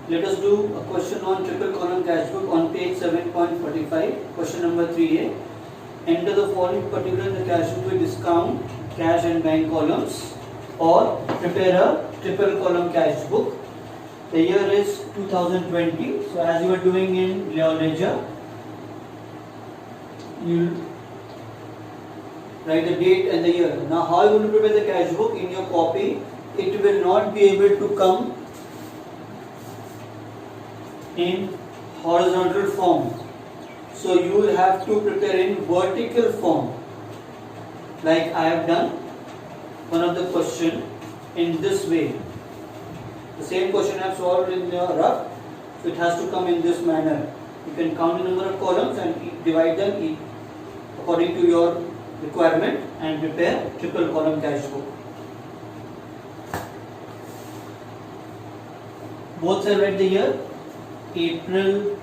Let us do a question on triple column cash book on page 7.45. Question number 3A. Enter the following particular in the cash book with discount, cash and bank columns, or prepare a triple column cash book. The year is 2020. So as you are doing in your ledger, you write the date and the year. Now how you will prepare the cash book in your copy? It will not be able to come in horizontal form. So you will have to prepare in vertical form, like I have done one of the question in this way. The same question I have solved in the rough, so it has to come in this manner. You can count the number of columns and divide them according to your requirement and prepare triple column cash book. Both sides write the year, April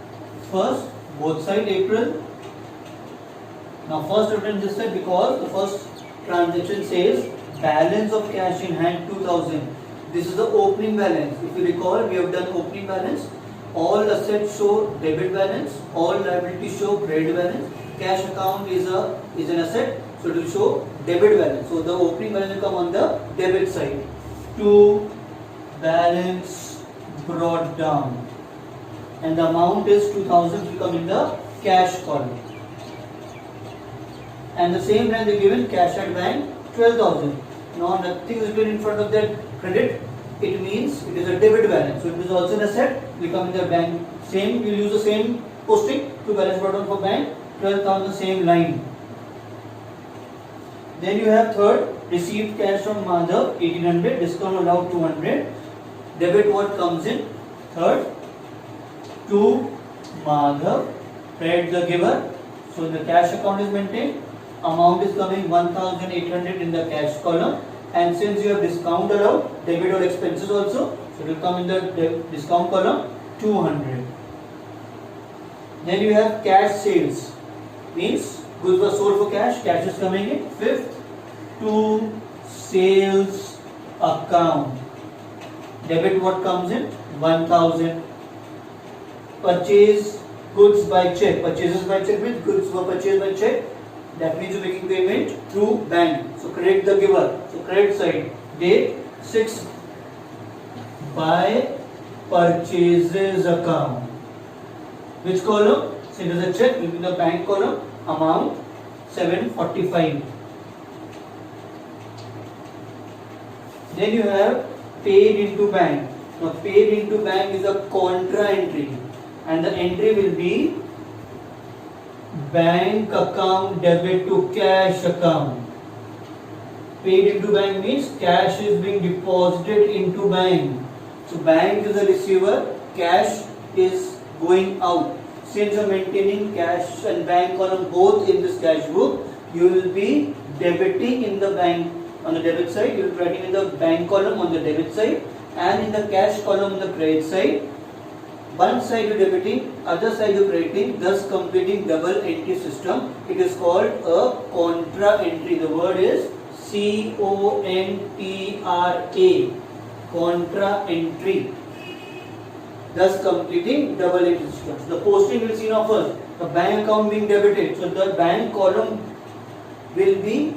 1st, both side April. Now first written this side because the first transaction says balance of cash in hand 2000. This is the opening balance. If you recall, we have done opening balance. All assets show debit balance, all liabilities show credit balance. Cash account is an asset, so it will show debit balance. So the opening balance will come on the debit side. To balance brought down, and the amount is 2000 will come in the cash column. And the same line they given cash at bank 12,000. Now nothing is written in front of that credit. It means it is a debit balance. So it is also an asset. Will come in the bank. Same, we will use the same posting to balance brought down for bank 12,000 same line. Then you have third, received cash from Madhav 1800, discount allowed 200. Debit what comes in? Third, to Madhav, credit the giver. So the cash account is maintained. Amount is coming 1800 in the cash column. And since you have discount allowed, debit or expenses also, so it will come in the discount column 200. Then you have cash sales, means goods were sold for cash, cash is coming in. Fifth, to sales account, debit what comes in 1000. Purchase goods by check, purchases by check means goods were purchased by check. That means you're making payment through bank. So credit the giver. So credit side, date 6 by purchases account. Which column? So it is a check, will be the bank column. Amount 745. Then you have paid into bank. Now paid into bank is a contra entry, and the entry will be bank account debit to cash account. Paid into bank means cash is being deposited into bank. So bank is the receiver, cash is going out. Since you are maintaining cash and bank column both in this cash book, you will be debiting in the bank on the debit side, you will be writing in the bank column on the debit side, and in the cash column on the credit side. One side you are debiting, other side you are crediting, thus completing double entry system. It is called a contra entry. The word is C-O-N-T-R-A, contra entry. Thus completing double entry system. So the posting we will see now first. The bank account being debited. So the bank column will be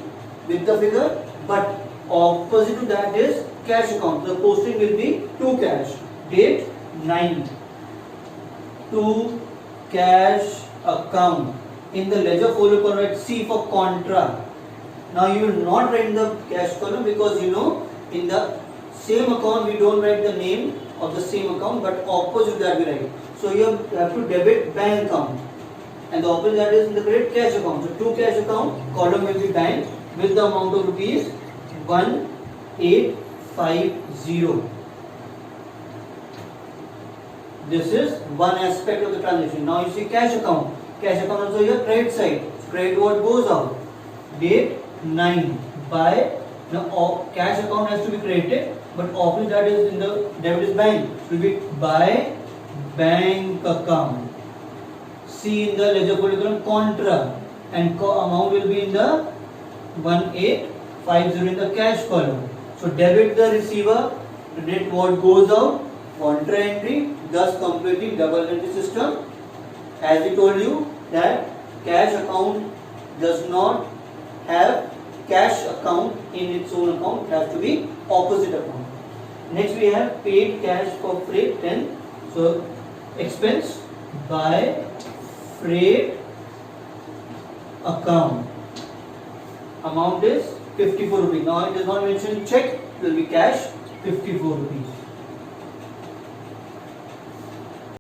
with the figure, but opposite to that is cash account. The posting will be to cash. Date 9. To cash account. In the ledger folder column write C for contra. Now you will not write in the cash column because you know in the same account we don't write the name of the same account, but opposite that we write. So you have to debit bank account, and the opposite that is in the credit cash account. So to cash account, column will be bank with the amount of rupees 1850. This is one aspect of the transaction. Now you see cash account. Cash account also your credit side. Credit what goes out. Date 9 by, now cash account has to be credited, but opposite that is in the debit is bank. It will be by bank account. See in the ledger folder contra, and amount will be in the 1850 in the cash column. So debit the receiver, credit what goes out, contra entry, thus completing double entry system. As we told you that cash account does not have cash account in its own account, it has to be opposite account. Next we have paid cash for freight 10. So expense by freight account. Amount is 54 rupees. Now it is not mentioned check, it will be cash 54 rupees.